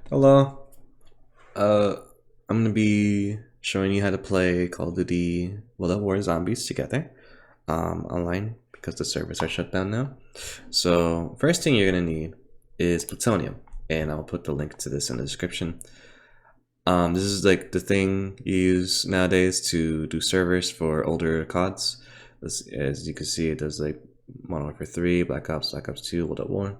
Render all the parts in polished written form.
Hello. Uh, I'm gonna be showing you how to play Call of Duty World at War Zombies together, online because the servers are shut down now. So first thing you're gonna need is Plutonium, and I'll put the link to this in the description. This is like the thing you use nowadays to do servers for older CODs. As you can see, it does like Modern Warfare 3, Black Ops 2, World at War.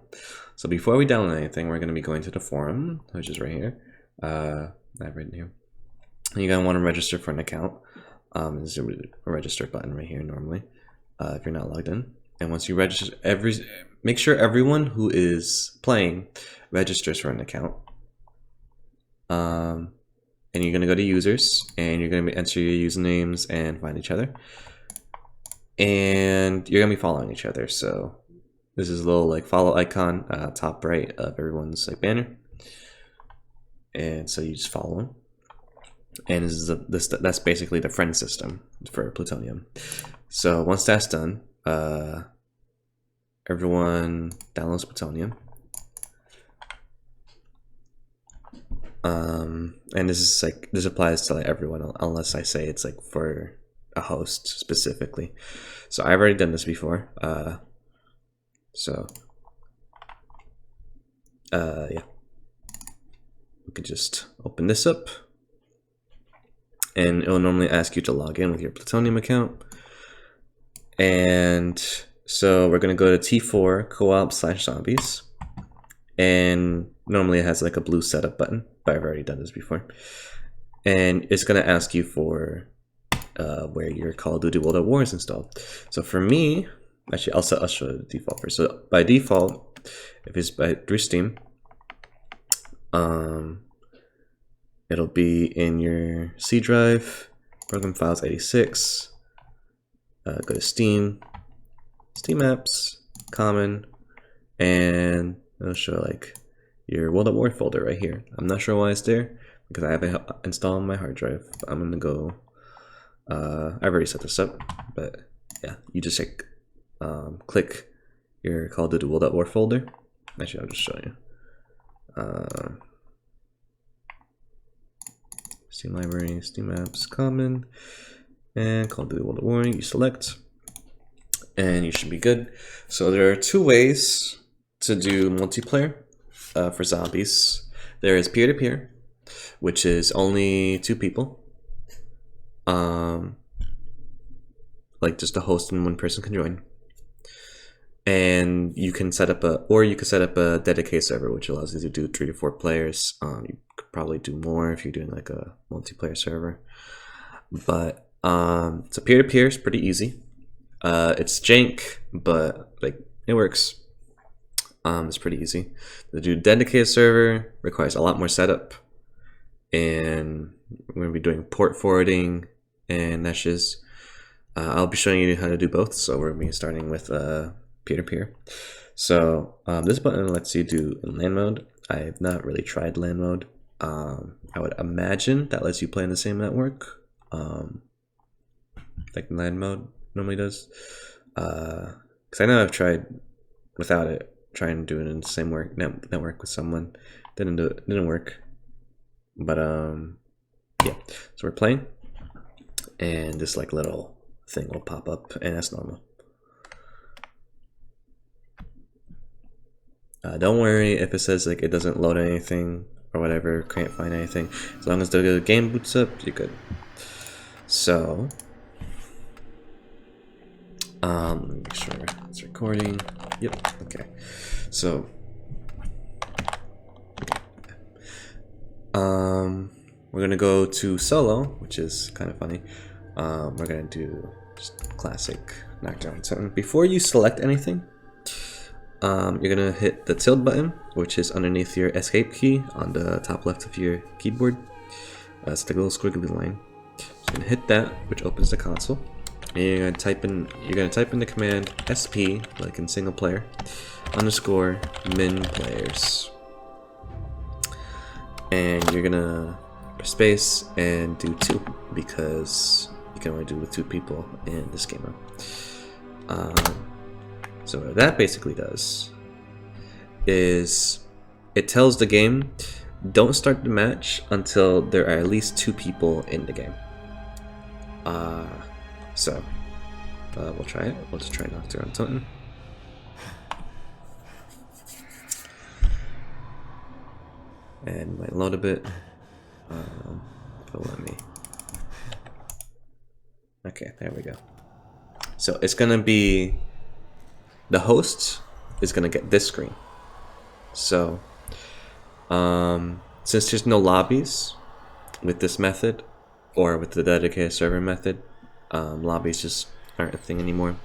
So before we download anything, we're going to be going to the forum, which is right here. I've written here. And you're going to want to register for an account. There's a register button right here normally, if you're not logged in. And once you register, make sure everyone who is playing registers for an account. And you're going to go to users, and you're going to enter your usernames and find each other. And you're going to be following each other. So this is a little like follow icon, top right of everyone's like banner. And so you just follow them. And that's basically the friend system for Plutonium. So once that's done, everyone downloads Plutonium. And this applies to like everyone unless I say it's like for a host specifically. So I've already done this before. Yeah. We could just open this up, and it will normally ask you to log in with your Plutonium account. And so we're going to go to T4 co-op/zombies, and normally it has like a blue setup button, but I've already done this before. And it's going to ask you for where your Call of Duty World at War is installed. So for me, actually, I'll show the default first. So by default, if it's through Steam, it'll be in your C drive, program files 86. Go to Steam, Steam apps, common, and it'll show like your World at War folder right here. I'm not sure why it's there because I haven't installed on my hard drive. I'm gonna go. I've already set this up, but yeah, you just like click your Call of Duty World at War folder. Actually, I'll just show you. Steam library, Steam apps, common, and Call of Duty World at War. You select, and you should be good. So there are two ways to do multiplayer for zombies. There is peer-to-peer, which is only 2 people. Like just a host and 1 person can join. And you can set up a dedicated server, which allows you to do 3 to 4 players. You could probably do more if you're doing like a multiplayer server. But so peer-to-peer is pretty easy. It's jank, but like it works. It's pretty easy. To do dedicated server requires a lot more setup, and we're gonna be doing port forwarding and meshes. I'll be showing you how to do both. So we're gonna be starting with peer-to-peer. So this button lets you do in LAN mode. I have not really tried LAN mode. I would imagine that lets you play in the same network, like LAN mode normally does. Because I know I've tried without it, trying to do it in the same network with someone. Didn't work. But yeah. So we're playing, and this like little thing will pop up, and that's normal. Don't worry if it says like it doesn't load anything or whatever, can't find anything. As long as the game boots up, you're good. So let me make sure it's recording. Yep. Okay. So we're gonna go to solo, which is kind of funny. We're gonna do just classic knockdown. So before you select anything, you're gonna hit the tilde button, which is underneath your escape key on the top left of your keyboard. It's the little squiggly line. So you're gonna hit that, which opens the console. And you're gonna type in the command sp, like in single player, underscore min players. And you're gonna press space and do 2 because you can only do with 2 people in this game mode. So what that basically does is it tells the game don't start the match until there are at least 2 people in the game. So we'll try it. We'll just try Nocturne something. And might load a bit. But let me. Okay, there we go. So it's gonna be the host is gonna get this screen. So since there's no lobbies with this method or with the dedicated server method, lobbies just aren't a thing anymore.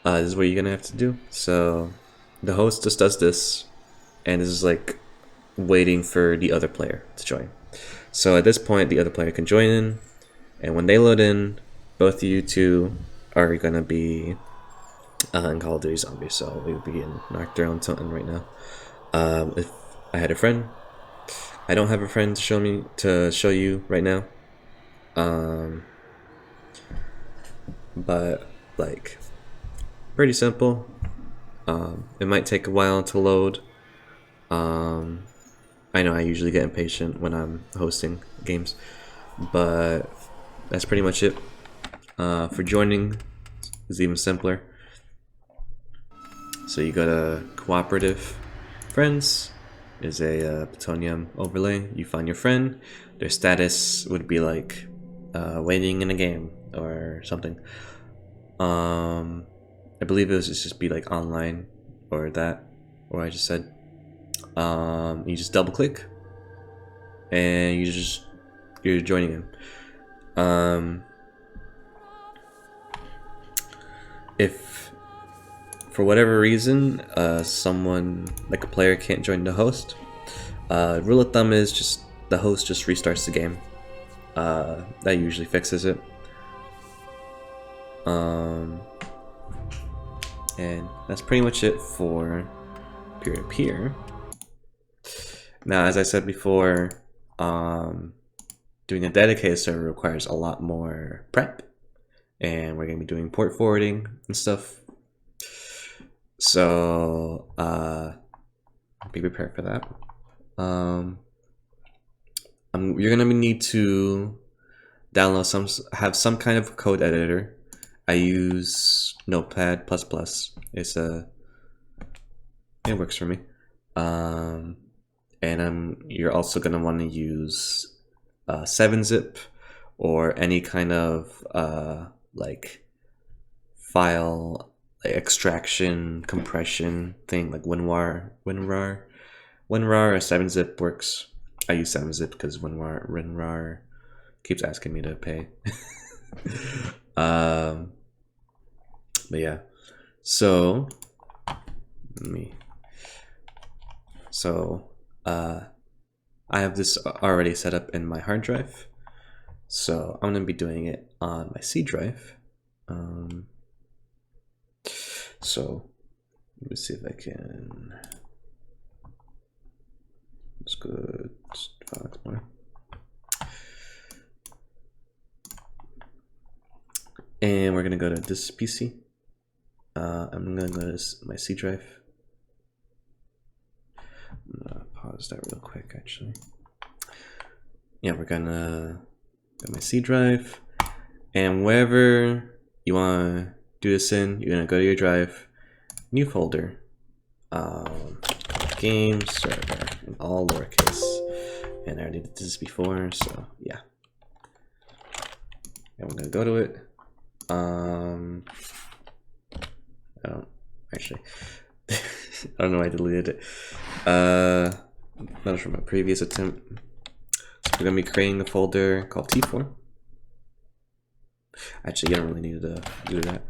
This is what you're gonna have to do. So the host just does this, and this is like waiting for the other player to join. So at this point, the other player can join in, and when they load in, both of you two are gonna be in Call of Duty Zombies. So we would be in Nocturne something right now. If I had a friend, I don't have a friend to show you right now. But like pretty simple. It might take a while to load. I know I usually get impatient when I'm hosting games, but that's pretty much it. For joining is even simpler. So you go to cooperative friends. Is a Plutonium overlay. You find your friend. Their status would be like waiting in a game or something. I believe it was just be like online or that, or I just said. You just double click, and you're joining him. If for whatever reason someone like a player can't join the host, rule of thumb is just the host just restarts the game. That usually fixes it. And that's pretty much it for peer-to-peer. Now, as I said before, doing a dedicated server requires a lot more prep, and we're going to be doing port forwarding and stuff. So, be prepared for that. You're going to need to download have some kind of code editor. I use Notepad++. It works for me. And you're also going to want to use 7-zip or any kind of like file extraction compression thing like WinRAR or 7-zip works. I use 7-zip because WinRAR keeps asking me to pay. But yeah, so I have this already set up in my hard drive, so I'm gonna be doing it on my C drive. So let me see if I can. Let's go to File Explorer. And we're gonna go to this PC. I'm gonna go to my C drive. I'm gonna pause that real quick, actually. Yeah, we're gonna go to my C drive, and wherever you wanna do this in, you're gonna go to your drive, new folder, game server, in all lowercase. And I already did this before, so yeah. And we're gonna go to it. I don't actually. I don't know why I deleted it. That was from a previous attempt. So we're gonna be creating a folder called T4. Actually, you don't really need to do that.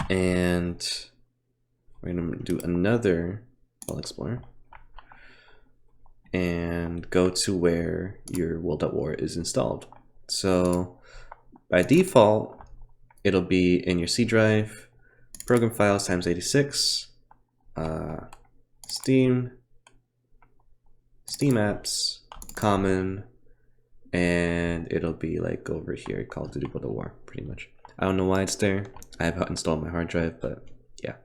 And we're gonna do another File Explorer and go to where your World at War is installed. So by default, it'll be in your C drive, program files times 86, Steam apps, common, and it'll be like over here, Call of Duty World at War, pretty much. I don't know why it's there. I have installed my hard drive, but yeah.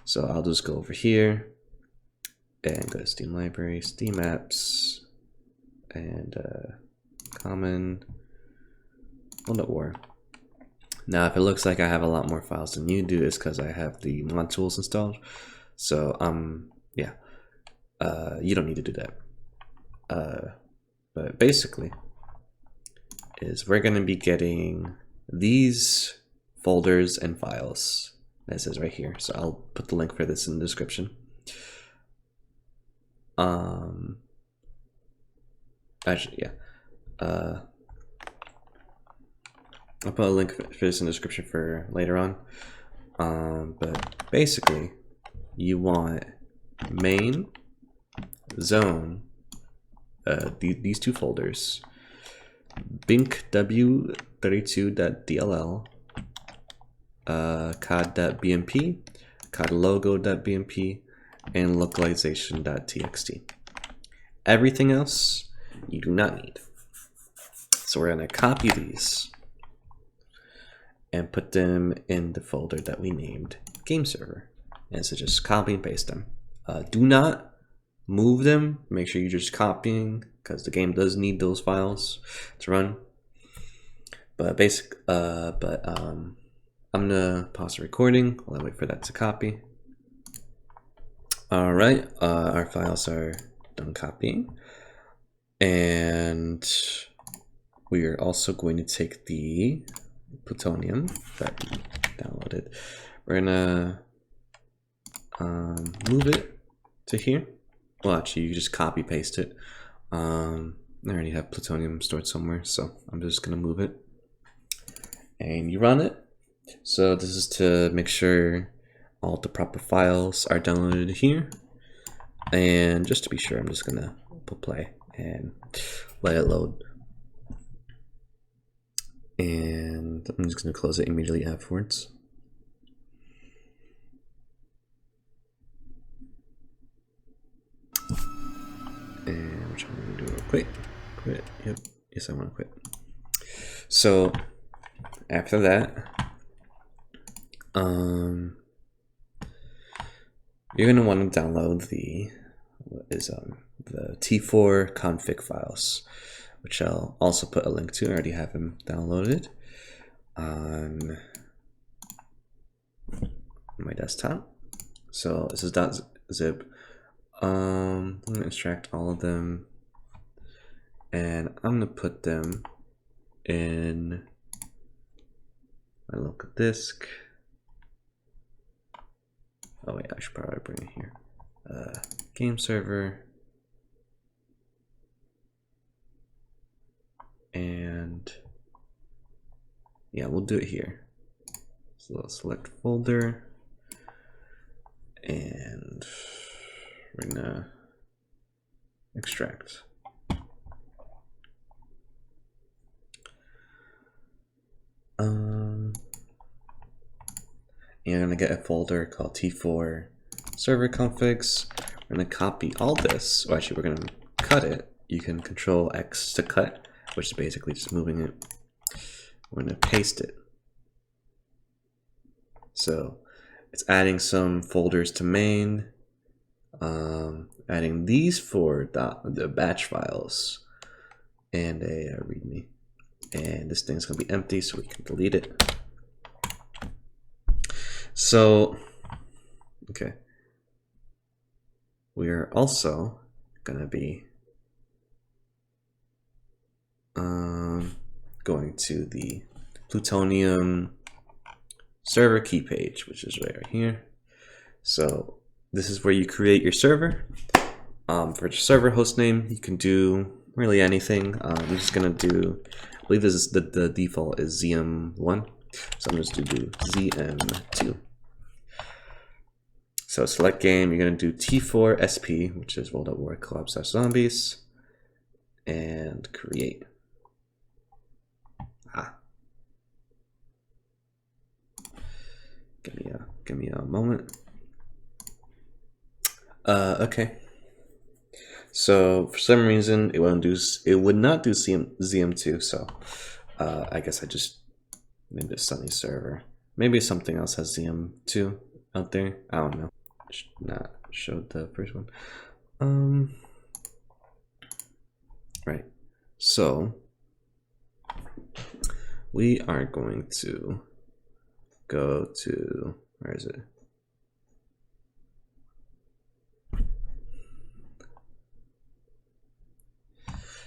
So I'll just go over here, and go to Steam Library, Steam Apps, and Common, World War. Now, if it looks like I have a lot more files than you do, it's because I have the mod tools installed. So, yeah, you don't need to do that. But basically, is we're going to be getting these folders and files. That says right here. So I'll put the link for this in the description. Actually, yeah. I'll put a link for this in the description for later on. But basically, you want main, zone, these two folders, binkw32.dll, cod.bmp, codlogo.bmp, and localization.txt. Everything else you do not need. So we're going to copy these and put them in the folder that we named game server. And so just copy and paste them. Do not move them. Make sure you're just copying because the game does need those files to run. But I'm gonna pause the recording while I wait for that to copy. All right, our files are done copying, and we are also going to take the Plutonium that we downloaded. We're gonna move it to here. Well, actually, you just copy paste it. I already have Plutonium stored somewhere, so I'm just gonna move it, and you run it. So this is to make sure all the proper files are downloaded here, and just to be sure, I'm just gonna put play and let it load. And I'm just gonna close it immediately afterwards. And which I'm gonna do real quick. Quit. Yep. Yes, I want to quit. So after that, you're gonna want to download the T4 config files, which I'll also put a link to. I already have them downloaded on my desktop. So this is .zip. I'm gonna extract all of them, and I'm gonna put them in my local disk. Oh wait, I should probably bring it here. Game server, and yeah, we'll do it here. So I'll select folder, and we're gonna extract. You're gonna get a folder called T4 server configs. We're gonna copy all this. Well, actually, we're gonna cut it. You can Control X to cut, which is basically just moving it. We're gonna paste it. So it's adding some folders to main, adding these for the batch files, and a README. And this thing's gonna be empty, so we can delete it. So, okay. We are also gonna be going to the Plutonium server key page, which is right here. So this is where you create your server. For your server host name, you can do really anything. I'm just gonna do, I believe this is the default is ZM1, so I'm just gonna do ZM2. So select game, you're gonna do T4 SP, which is World at War Co-op/Zombies, and create. Give me a moment. Okay. So for some reason it would not do ZM2. So I guess I just named it Sunny Server. Maybe something else has ZM2 out there. I don't know. Should not show the first one. Right. So we are going to go to, where is it?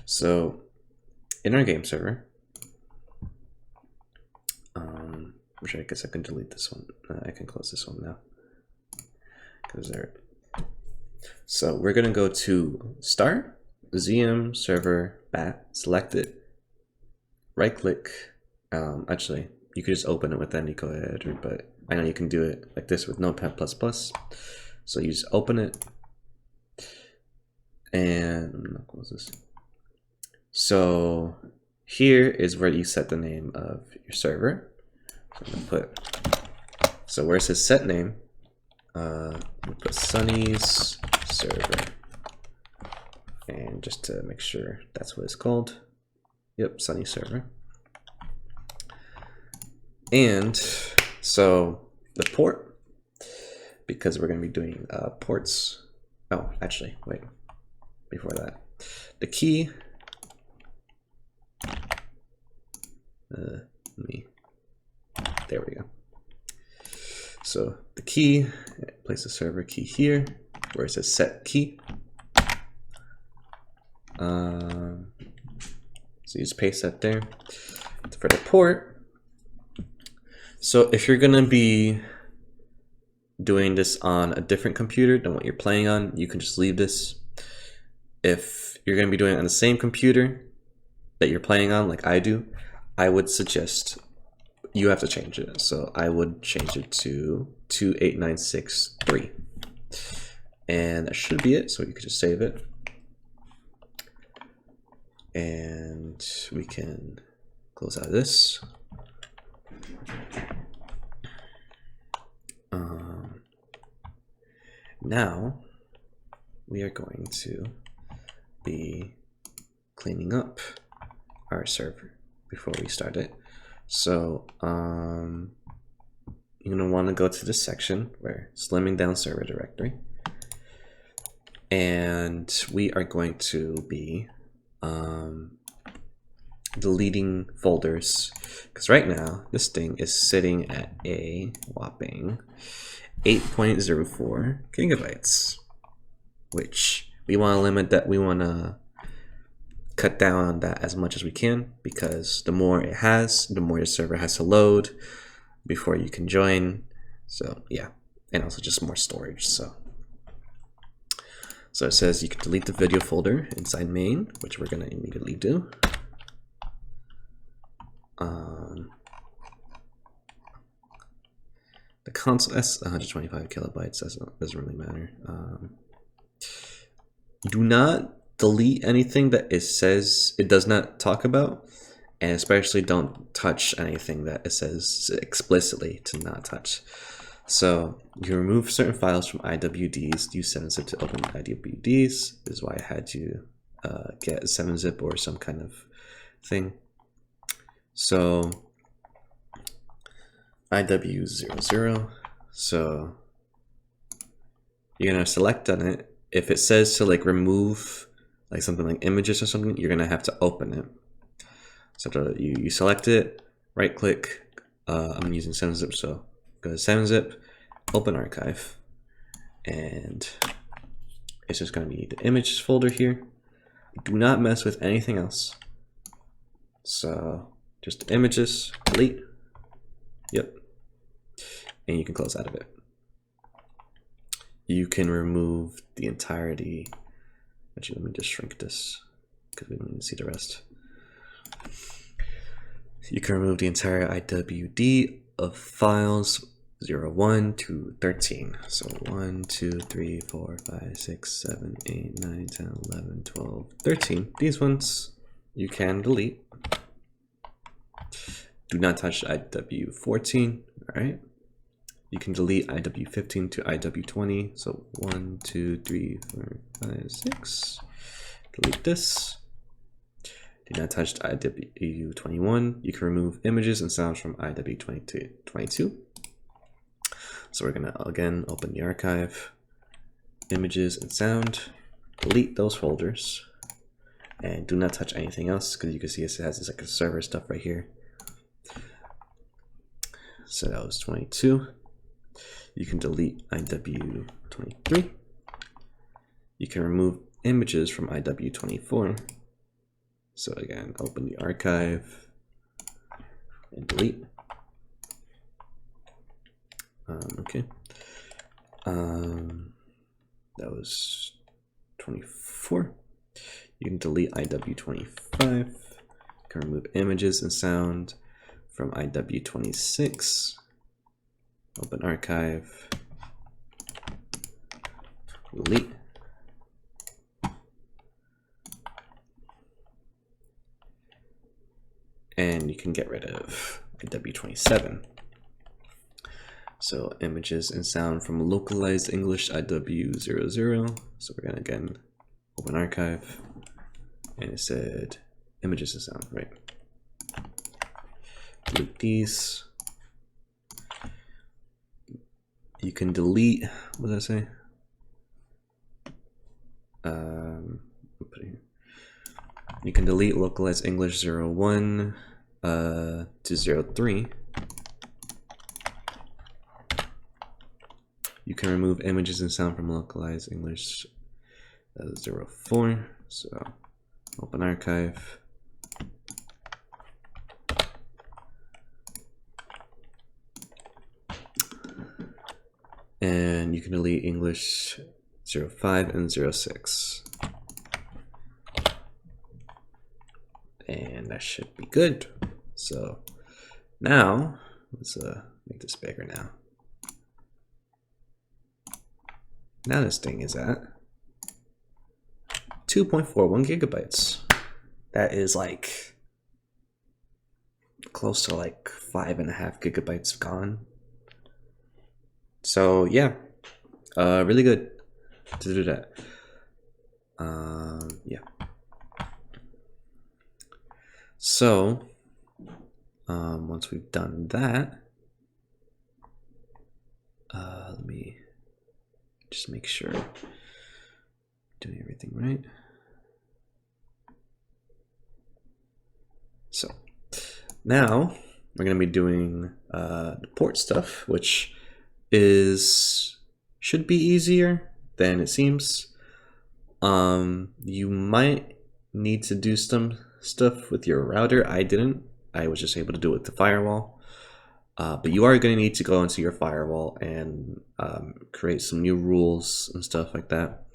So in our game server, which I guess I can delete this one. I can close this one now. Because there. So we're gonna go to Start, ZM Server Bat, select it, right click. Actually, you could just open it with any code editor, but I know you can do it like this with Notepad++. So you just open it, and I'm gonna close this. So here is where you set the name of your server. So I'm gonna put, so where it says set name, put Sunny's server, and just to make sure that's what it's called. Yep, Sunny server. And so the port, because we're going to be doing ports. Oh, actually, wait, before that, the key. There we go. So the key, place the server key here, where it says set key. So you just paste that there. For the port, so if you're gonna be doing this on a different computer than what you're playing on, you can just leave this. If you're gonna be doing it on the same computer that you're playing on, like I do, I would suggest you have to change it. So I would change it to 28963. And that should be it. So you could just save it. And we can close out of this. Now we are going to be cleaning up our server before we start it. So you're gonna want to go to this section where slimming down server directory, and we are going to be deleting folders, because right now this thing is sitting at a whopping 8.04 gigabytes, which we want to limit that. We want to cut down on that as much as we can, because the more it has, the more your server has to load before you can join. So yeah, and also just more storage. So it says you can delete the video folder inside main, which we're going to immediately do. The console, that's 125 kilobytes, doesn't really matter. Do not delete anything that it says it does not talk about, and especially don't touch anything that it says explicitly to not touch. So you remove certain files from IWDs, use 7-zip to open IWDs. This is why I had to get 7-zip or some kind of thing. So IW00, so you're gonna select on it. If it says to like remove like something like images or something, you're gonna have to open it. So you select it, right click, I'm using 7-zip, so go to 7-zip, open archive, and it's just gonna be the images folder here. Do not mess with anything else. So just the images, delete, yep, and you can close out of it. You can remove the entirety. Actually, let me just shrink this because we don't need to see the rest. You can remove the entire IWD of files 01 to 13. So 1, 2, 3, 4, 5, 6, 7, 8, 9, 10, 11, 12, 13. These ones you can delete. Do not touch IW14, all right? You can delete IW15 to IW20. So 1, 2, 3, 4, 5, 6. Delete this. Do not touch IW21. You can remove images and sounds from IW22. So we're gonna again open the archive, images and sound. delete those folders and do not touch anything else, because you can see it has this like a server stuff right here. So that was 22. You can delete IW23. You can remove images from IW24. So again, open the archive and delete. Okay. That was 24. You can delete IW25. You can remove images and sound from IW26. Open archive. Delete. And you can get rid of IW27. So images and sound from localized English IW00. So we're gonna again open archive, and it said images and sound, right? Delete these. You can delete, what did I say? Put it here. You can delete localized English 01 to 03. You can remove images and sound from localized English 04. So open archive. And you can delete English 05 and 06. And that should be good. So now let's make this bigger now. Now this thing is at 2.41 gigabytes. That is like close to like 5.5 gigabytes gone. So yeah, really good to do that. Yeah. So once we've done that, let me just make sure I'm doing everything right. So now we're going to be doing the port stuff, which should be easier than it seems. You might need to do some stuff with your router. I didn't. I was just able to do it with the firewall. But you are going to need to go into your firewall and create some new rules and stuff like that.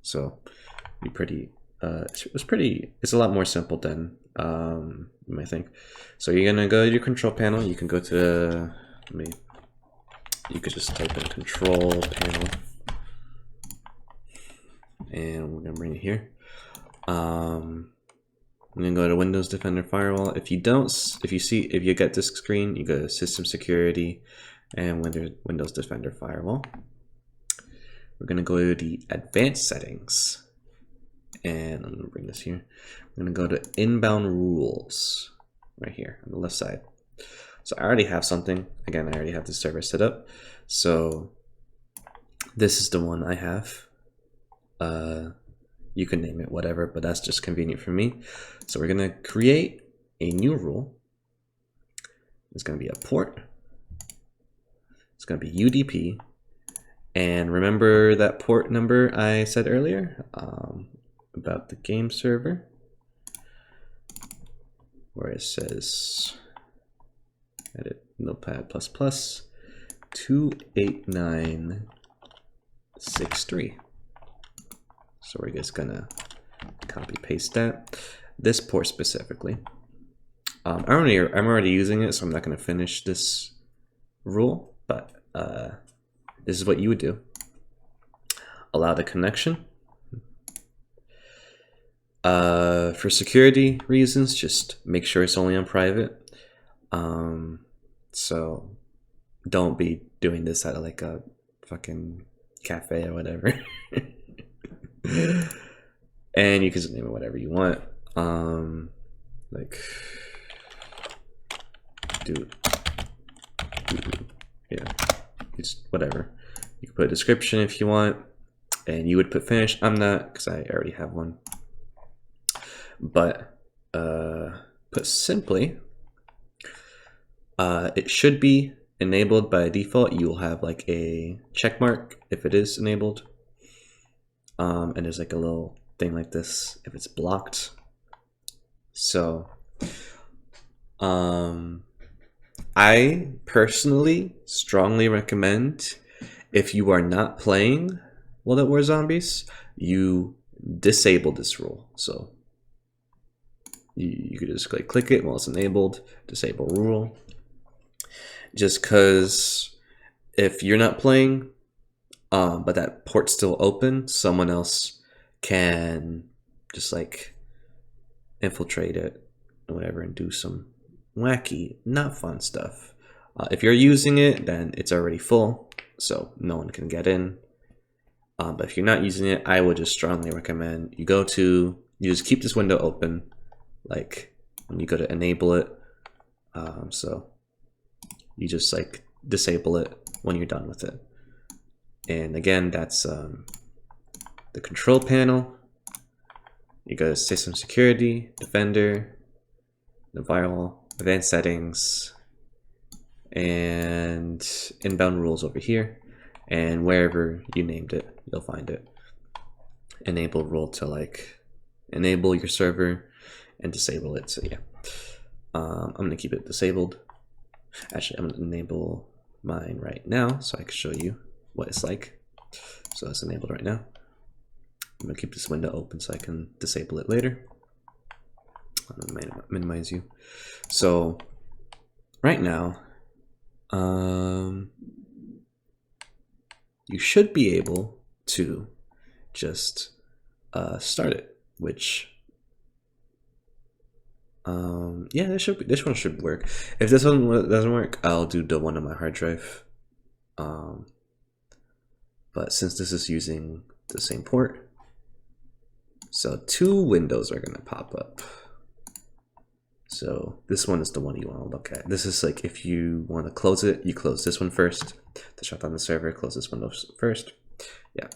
So be pretty. It's a lot more simple than you might think. So you're gonna go to your control panel. You can go to you could just type in control panel, and we're gonna bring it here. I'm gonna go to Windows Defender Firewall. If you get this screen, you go to System Security and Windows Defender Firewall. We're gonna go to the Advanced Settings, and I'm gonna bring this here. I'm gonna go to Inbound Rules right here on the left side. So I already have something. Again, I already have the server set up. So this is the one I have. You can name it whatever, but that's just convenient for me. So we're gonna create a new rule. It's gonna be a port. It's gonna be UDP. And remember that port number I said earlier about the game server, where it says edit notepad ++ 28963. So we're just gonna copy paste that. This port specifically. I'm already using it, so I'm not gonna finish this rule, but this is what you would do. Allow the connection. For security reasons, just make sure it's only on private. So don't be doing this at like a fucking cafe or whatever. And you can just name it whatever you want. Like yeah, it's whatever. You can put a description if you want. and you would put finish. I'm not, because I already have one. But put simply, it should be enabled by default. You will have like a check mark if it is enabled, and there's like a little thing like this if it's blocked. So I personally strongly recommend, if you are not playing World at War Zombies, you disable this rule. So you could just click it while it's enabled, disable rule. Just because if you're not playing, but that port's still open, someone else can just like infiltrate it or whatever and do some wacky, not fun stuff. If you're using it, then it's already full, so no one can get in. But if you're not using it, I would just strongly recommend you just keep this window open, like when you go to enable it. So you just like disable it when you're done with it. And again, that's the control panel. You go to System Security, Defender, the firewall, Advanced Settings, and Inbound Rules over here. And wherever you named it, you'll find it. Enable rule to like enable your server and disable it. So yeah, I'm gonna keep it disabled. Actually, I'm gonna enable mine right now so I can show you what it's like. So it's enabled right now. I'm gonna keep this window open so I can disable it later. I'm gonna minimize you. So right now, you should be able to just start it, which yeah, this one should work. If this one doesn't work, I'll do the one on my hard drive. But since this is using the same port, so two windows are gonna pop up. So this one is the one you want to look at. This is like if you want to close it, you close this one first to shut down the server, close this window first. Yeah.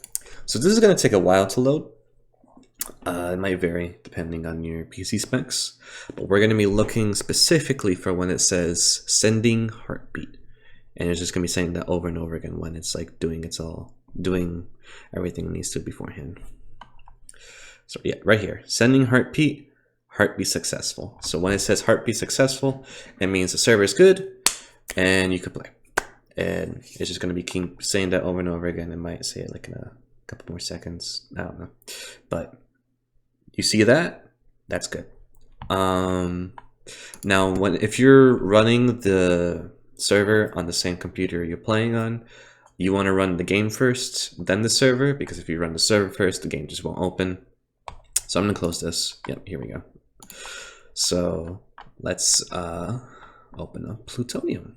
So this is going to take a while to load. It might vary depending on your PC specs, but we're going to be looking specifically for when it says sending heartbeat. And it's just going to be saying that over and over again when it's like doing everything it needs to beforehand. So yeah, right here, sending heartbeat successful. So when it says heartbeat successful, it means the server is good and you can play. And it's just going to be keep saying that over and over again. It might say it like in a couple more seconds. I don't know. But you see that? That's good. Now, if you're running the server on the same computer you're playing on, you want to run the game first, then the server, because if you run the server first, the game just won't open. So I'm going to close this. Yep, here we go. So let's open up Plutonium.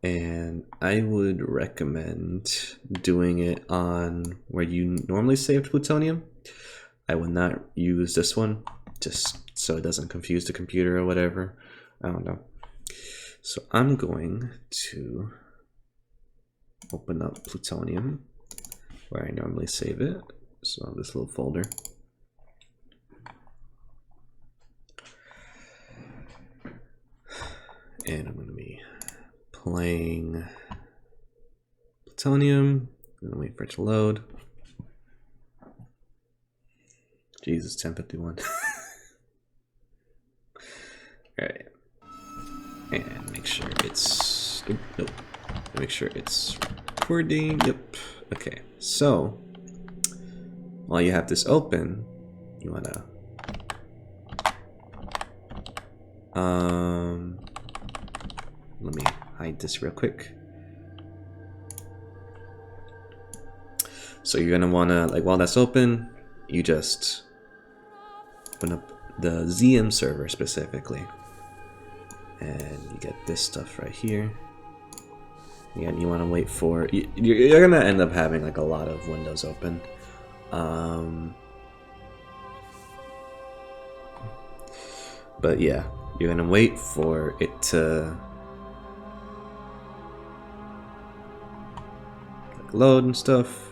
And I would recommend doing it on where you normally saved Plutonium. I would not use this one, just so it doesn't confuse the computer or whatever. I don't know. So I'm going to open up Plutonium where I normally save it. So this little folder. And I'm going to be playing Plutonium. I'm going to wait for it to load. Jesus, 10:51. Alright. And make sure it's... Nope. Make sure it's recording. Yep. Okay. So, while you have this open, you want to... let me hide this real quick. So you're gonna wanna, like, while that's open, you just open up the ZM server specifically, and you get this stuff right here. Again, you want to wait for you're gonna end up having like a lot of windows open. But yeah, you're gonna wait for it to load and stuff.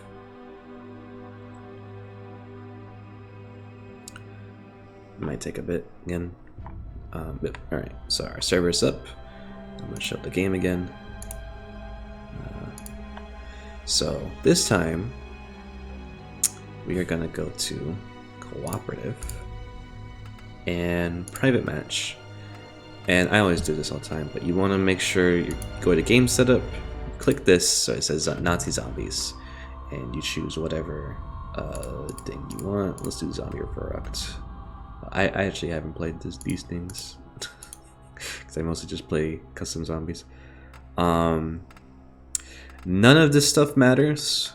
might take a bit again. Alright, so our server's up. I'm gonna show the game again. So this time we are gonna go to cooperative and private match. And I always do this all the time, but you want to make sure you go to game setup, click this, so it says Nazi zombies, and you choose whatever thing you want. Let's do zombie reproduct. I actually haven't played these things because I mostly just play custom zombies. None of this stuff matters.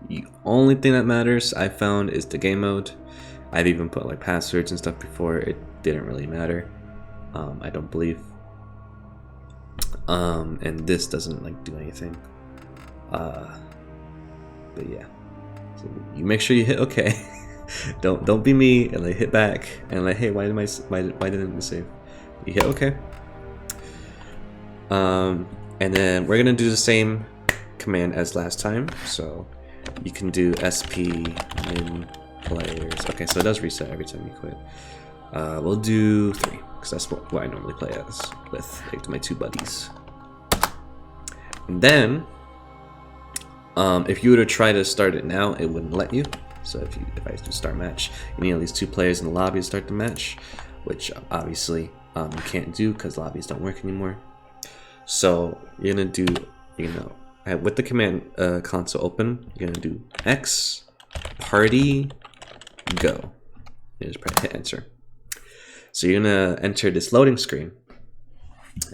The only thing that matters I found is the game mode. I've even put like passwords and stuff before. It didn't really matter. I don't believe. And this doesn't like do anything. But yeah. So you make sure you hit OK. don't be me and like hit back and like, hey, why didn't it save? You hit OK. And then we're gonna do the same command as last time. So you can do sp min players. Okay, so it does reset every time you quit. We'll do 3 because that's what I normally play as with like my 2 buddies. And then if you were to try to start it now, it wouldn't let you. So if I do start match, you need at least 2 players in the lobby to start the match, which obviously you can't do because lobbies don't work anymore. So you're gonna do, with the command console open, you're gonna do X party go. You just hit enter. So you're gonna enter this loading screen,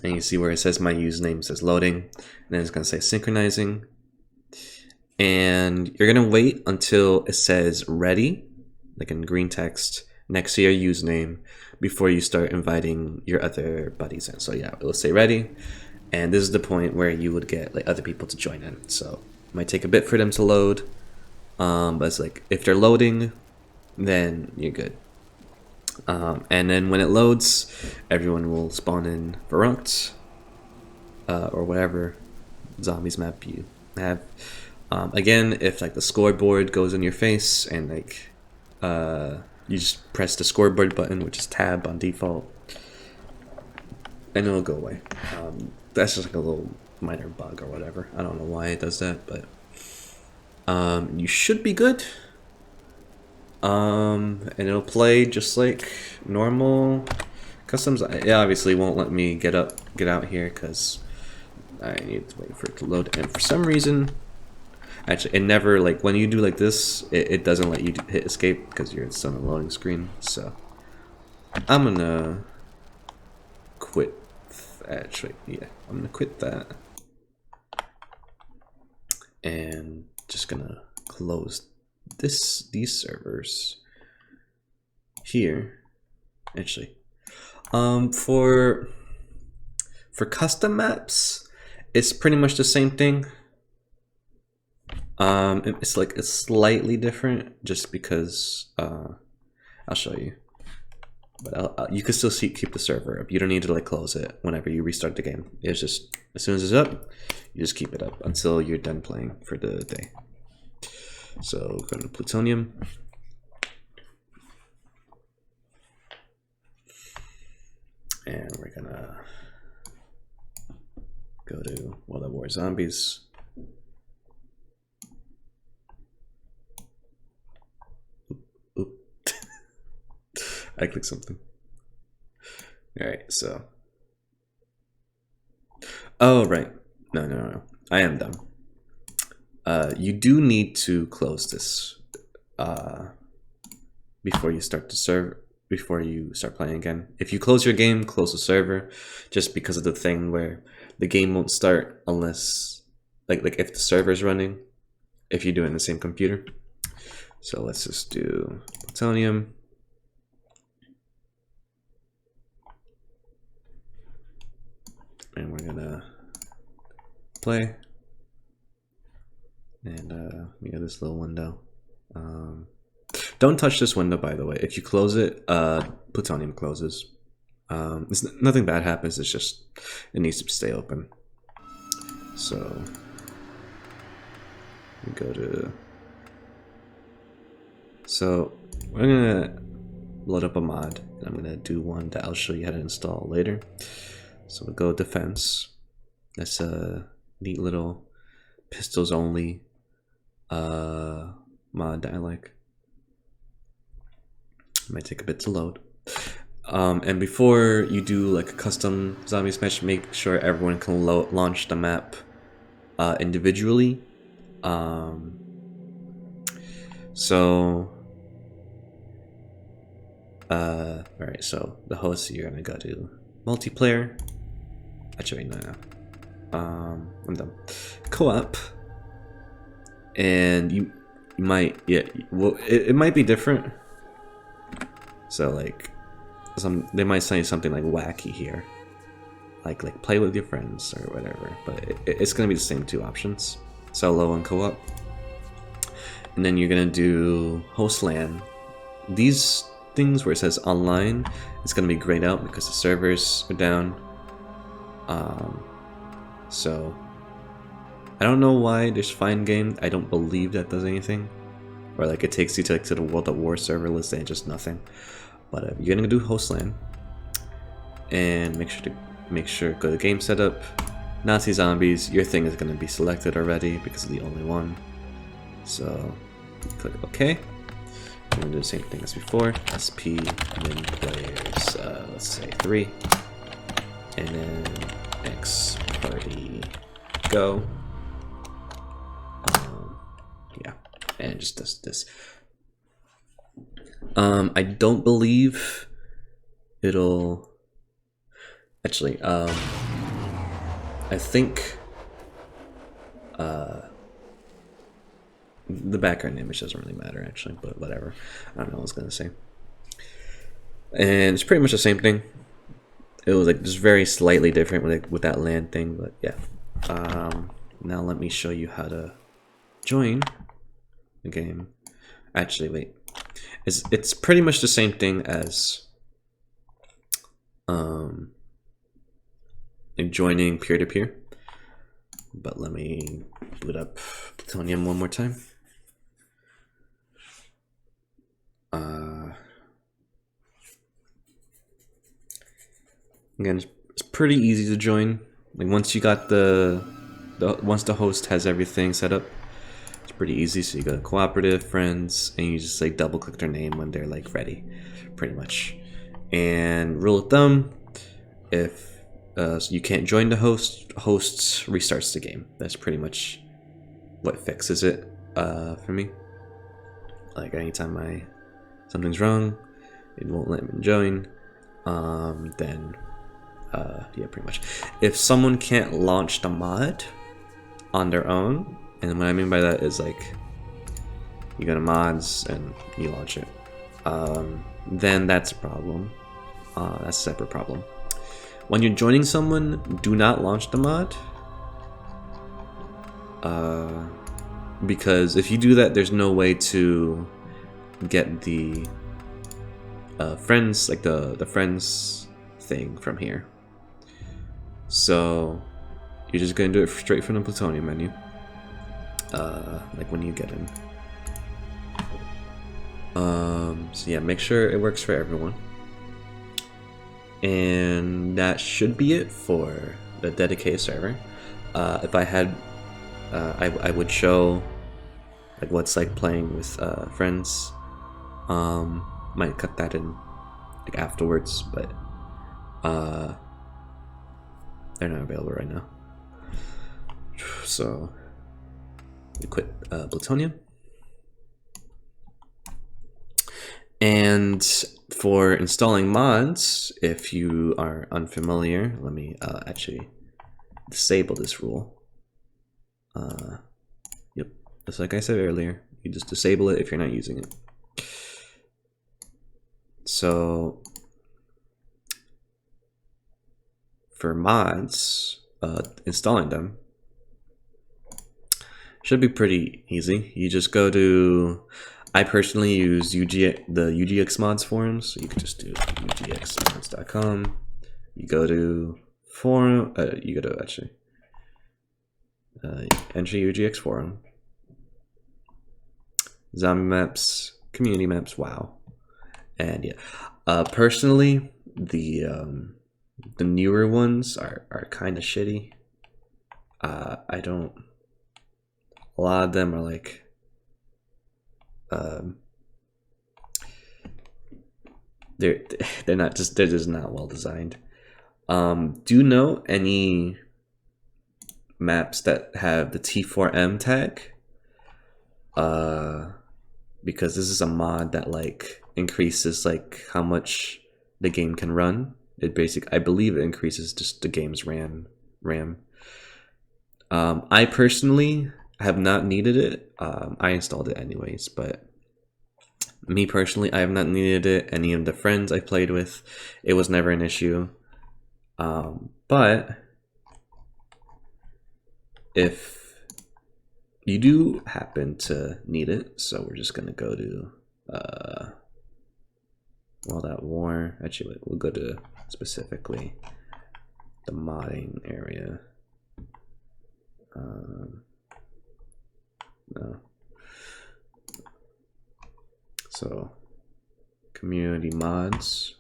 and you see where it says my username says loading, and then it's gonna say synchronizing, and you're gonna wait until it says ready, like in green text next to your username, before you start inviting your other buddies in. So yeah, it'll say ready, and this is the point where you would get like other people to join in. So it might take a bit for them to load, but it's like if they're loading, then you're good. And then when it loads, everyone will spawn in Verunct, or whatever zombies map you have. Again, if like the scoreboard goes in your face and like you just press the scoreboard button, which is tab on default, and it'll go away. That's just like a little minor bug or whatever. I don't know why it does that, but you should be good. And it'll play just like normal customs. It obviously won't let me get out here because I need to wait for it to load. And for some reason, actually, it never, like when you do like this, it doesn't let you hit escape because you're still on the loading screen. So I'm gonna quit. Actually, yeah, I'm gonna quit that, and just gonna close these servers here. Actually, for custom maps, it's pretty much the same thing. It's like it's slightly different just because I'll show you, but you can still keep the server up. You don't need to like close it whenever you restart the game. It's just as soon as it's up, you just keep it up until you're done playing for the day. So go to Plutonium. And we're gonna go to COD WAW Zombies. Oop. I clicked something. Alright, so. Oh, right. No. I am dumb. You do need to close this before you start playing again. If you close your game, close the server, just because of the thing where the game won't start unless like if the server's running, if you do it in the same computer. So let's just do Plutonium. And we're gonna play. And we got this little window. Don't touch this window, by the way. If you close it, Plutonium closes. Nothing bad happens. It's just it needs to stay open. So we go to. So we're gonna load up a mod. And I'm gonna do one that I'll show you how to install later. So we'll go defense. That's a neat little pistols only mod that I like. Might take a bit to load. And before you do like a custom zombies match, make sure everyone can launch the map individually. Alright, so the host, you're gonna go to multiplayer. Actually, no. I'm done. Co-op. And you might, yeah, well, it might be different. So like, they might say something like wacky here, like play with your friends or whatever. But it's gonna be the same two options, solo and co-op. And then you're gonna do host LAN. These things where it says online, it's gonna be grayed out because the servers are down. So I don't know why there's find game. I don't believe that does anything, or like it takes you to the World at War server list and just nothing. But you're gonna do host LAN, and make sure go to game setup, Nazi zombies. Your thing is gonna be selected already because it's the only one. So click OK. We're gonna do the same thing as before. SP min players, let's say 3, and then X party go. Yeah, and just this. I don't believe it'll actually. I think the background image doesn't really matter actually, but whatever. I don't know what I was gonna say. And it's pretty much the same thing. It was like just very slightly different with that LAN thing, but yeah. Now let me show you how to join the game. Actually, wait. It's pretty much the same thing as like joining peer-to-peer. But let me boot up Plutonium one more time. Again, it's pretty easy to join. Like once you got once the host has everything set up, it's pretty easy. So you go to cooperative, friends, and you just like double click their name when they're like ready, pretty much. And rule of thumb, if so you can't join the hosts restarts the game. That's pretty much what fixes it for me. Like anytime something's wrong, it won't let me join. Then yeah, pretty much. If someone can't launch the mod on their own, and what I mean by that is like you go to mods and you launch it, then that's a problem. That's a separate problem. When you're joining someone, do not launch the mod, because if you do that, there's no way to get the friends, like the friends thing from here. So you're just gonna do it straight from the Plutonium menu, like when you get in. So yeah, make sure it works for everyone. And that should be it for the dedicated server. If I had, I would show like what's like playing with friends. Might cut that in like afterwards, but they're not available right now. So we quit Plutonium. And for installing mods, if you are unfamiliar, let me actually disable this rule. Yep, just like I said earlier, you just disable it if you're not using it. So for mods, installing them should be pretty easy. You just go to, I personally use the UGX mods forums, so you can just do ugxmods.com. You go to forum, you go to actually enter UGX forum, zombie maps, community maps, WoW, And yeah, personally, the newer ones are kind of shitty. I don't. A lot of them are like, they're they're just not well designed. Do you know any maps that have the T4M tag? Because this is a mod that like increases like how much the game can run. I believe it increases just the game's RAM. I personally have not needed it. I installed it anyways, but me personally, I have not needed it. Any of the friends I played with, it was never an issue. But if you do happen to need it, so we're just gonna go to well, that war. Actually, we'll go to specifically the modding area. No. So, community mods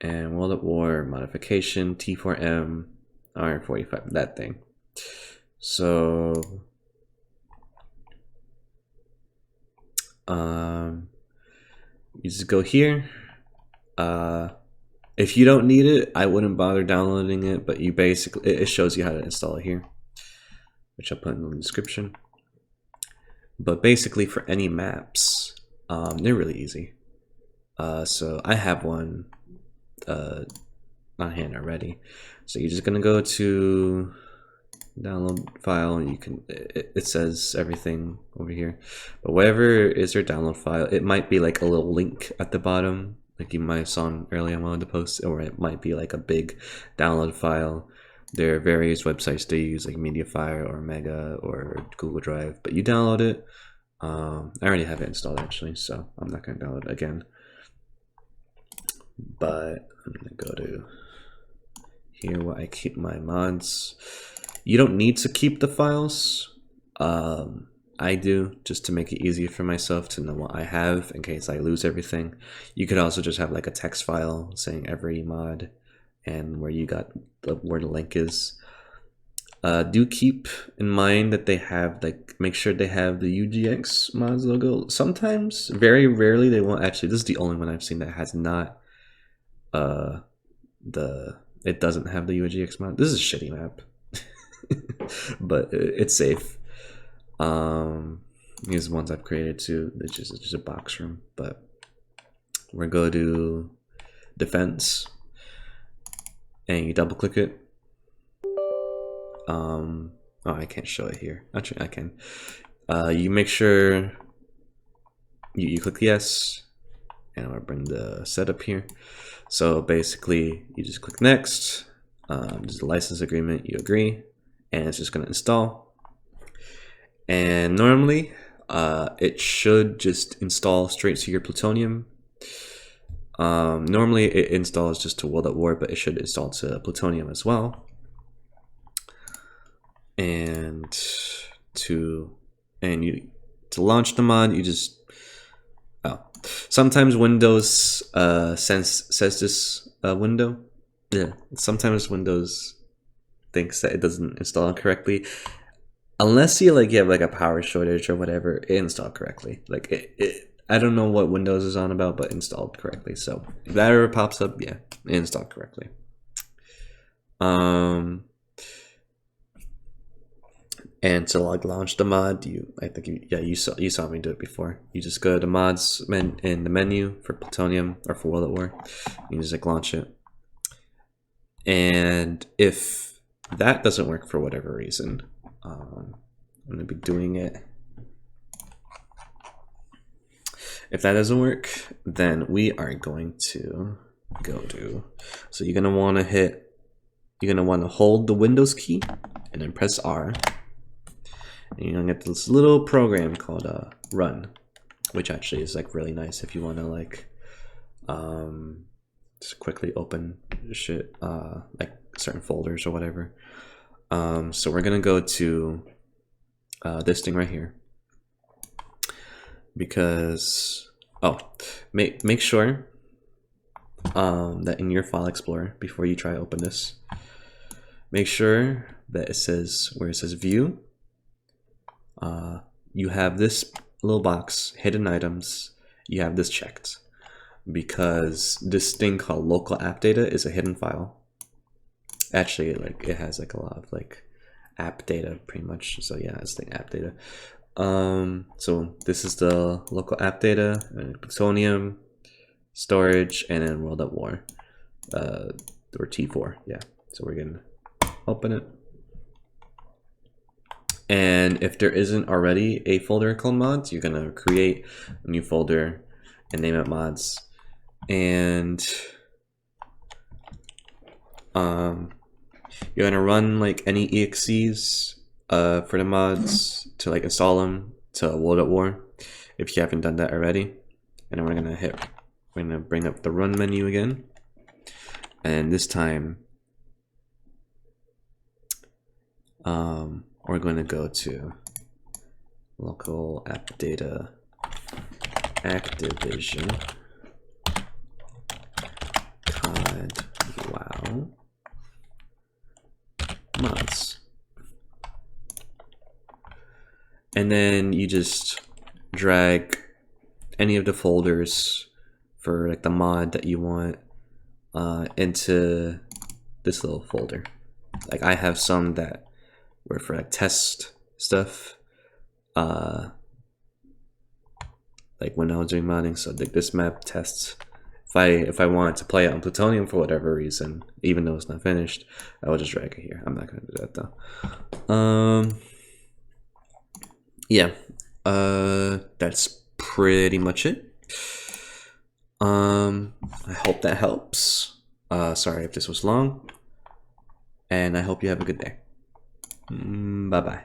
and World at War modification T4M R45, that thing. So, you just go here. If you don't need it, I wouldn't bother downloading it, but you basically, it shows you how to install it here, which I'll put in the description. But basically for any maps, they're really easy. So I have one on hand already. So you're just gonna go to download file. You can, it says everything over here, but whatever is your download file, it might be like a little link at the bottom, like you might have saw earlier on one of the posts, or it might be like a big download file. There are various websites they use, like Mediafire or Mega or Google Drive, but you download it. I already have it installed actually, so I'm not gonna download it again. But I'm gonna go to here where I keep my mods. You don't need to keep the files. I do, just to make it easier for myself to know what I have in case I lose everything. You could also just have like a text file saying every mod and where you got where the link is. Do keep in mind that they have, like, make sure they have the UGX mods logo. Sometimes, very rarely, they won't. Actually, this is the only one I've seen that has not. It doesn't have the UGX mod. This is a shitty map, but it's safe. These ones I've created too. It's just a box room, but we're going to do defense, and you double click it. Oh, I can't show it here. Actually, I can. You make sure you click yes, and I'll bring the setup here. So basically, you just click next. There's a license agreement. You agree, and it's just gonna install. And normally, it should just install straight to your Plutonium. Normally, it installs just to World at War, but it should install to Plutonium as well. And to launch the mod, you just sometimes Windows says this window. Yeah, sometimes Windows thinks that it doesn't install correctly, unless you have like a power shortage or whatever. It installed correctly. Like I don't know what Windows is on about, but installed correctly. So if that ever pops up, yeah, it installed correctly. And to launch the mod, you saw me do it before. You just go to mods in the menu for Plutonium or for World at War. You just launch it. And if that doesn't work for whatever reason, I'm gonna be doing it. If that doesn't work, then we are going to go to. So you're gonna want to hold the Windows key and then press R. And you're gonna get this little program called Run, which actually is really nice if you want to just quickly open shit like certain folders or whatever. So we're gonna go to this thing right here, because Oh, make sure that in your file explorer, before you try to open this, make sure that it says, where it says view, you have this little box, hidden items, you have this checked, because this thing called local app data is a hidden file. Actually, like, it has like a lot of like app data pretty much, so yeah, it's the app data. So this is the local app data, and Plutonium, storage, and then World at War, or T4, yeah. So we're gonna open it. And if there isn't already a folder called mods, you're gonna create a new folder and name it mods. And you're gonna run like any exes for the mods to like install them to World at War if you haven't done that already. And then we're gonna bring up the run menu again, and this time we're going to go to local app data Activision COD WAW mods, and then you just drag any of the folders for like the mod that you want into this little folder. Like I have some that were for like test stuff, like when I was doing modding. So like this map tests, if I wanted to play it on Plutonium for whatever reason, even though it's not finished, I would just drag it here. I'm not gonna do that though. Yeah, that's pretty much it. I hope that helps. Sorry if this was long, and I hope you have a good day. Bye bye.